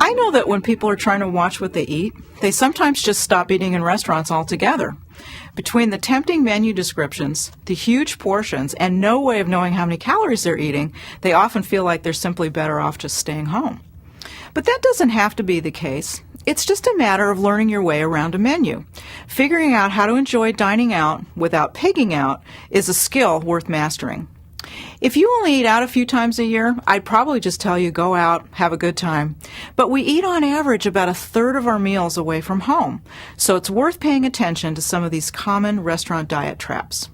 I know that when people are trying to watch what they eat, they sometimes just stop eating in restaurants altogether. Between the tempting menu descriptions, the huge portions, and no way of knowing how many calories they're eating, they often feel like they're simply better off just staying home. But that doesn't have to be the case. It's just a matter of learning your way around a menu. Figuring out how to enjoy dining out without pigging out is a skill worth mastering. If you only eat out a few times a year, I'd probably just tell you go out, have a good time. But we eat on average about a third of our meals away from home, so it's worth paying attention to some of these common restaurant diet traps.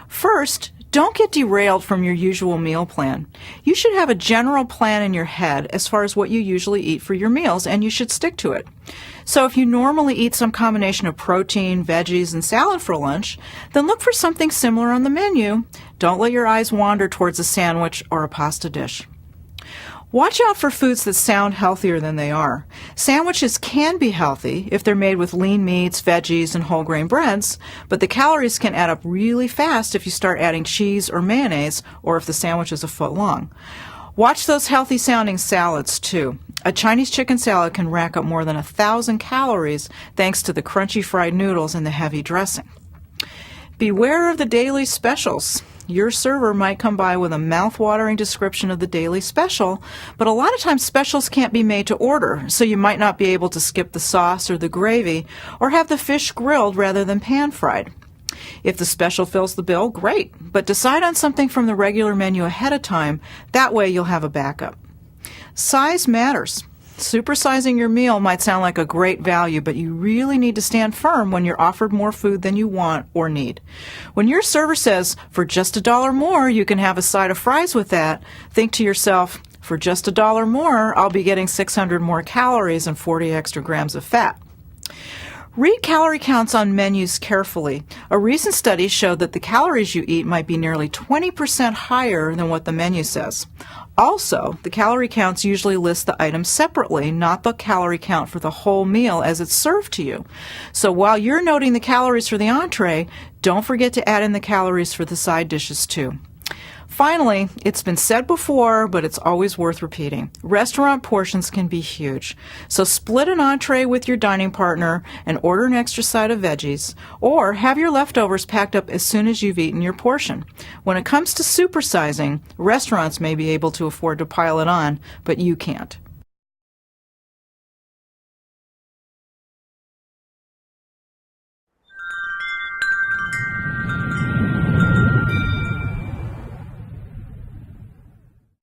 First, don't get derailed from your usual meal plan. You should have a general plan in your head as far as what you usually eat for your meals, and you should stick to it. So if you normally eat some combination of protein, veggies, and salad for lunch, then look for something similar on the menu. Don't let your eyes wander towards a sandwich or a pasta dish. Watch out for foods that sound healthier than they are. Sandwiches can be healthy if they're made with lean meats, veggies, and whole grain breads, but the calories can add up really fast if you start adding cheese or mayonnaise, or if the sandwich is a foot long. Watch those healthy-sounding salads, too. A Chinese chicken salad can rack up more than 1,000 calories thanks to the crunchy fried noodles and the heavy dressing. Beware of the daily specials. Your server might come by with a mouth-watering description of the daily special, but a lot of times specials can't be made to order, so you might not be able to skip the sauce or the gravy, or have the fish grilled rather than pan-fried. If the special fills the bill, great, but decide on something from the regular menu ahead of time. That way you'll have a backup. Size matters. Supersizing your meal might sound like a great value, but you really need to stand firm when you're offered more food than you want or need. When your server says, for just $1 more, you can have a side of fries with that, think to yourself, for just $1 more, I'll be getting 600 more calories and 40 extra grams of fat. Read calorie counts on menus carefully. A recent study showed that the calories you eat might be nearly 20% higher than what the menu says. Also, the calorie counts usually list the items separately, not the calorie count for the whole meal as it's served to you. So while you're noting the calories for the entree, don't forget to add in the calories for the side dishes too. Finally, it's been said before, but it's always worth repeating. Restaurant portions can be huge. So split an entree with your dining partner and order an extra side of veggies, or have your leftovers packed up as soon as you've eaten your portion. When it comes to supersizing, restaurants may be able to afford to pile it on, but you can't.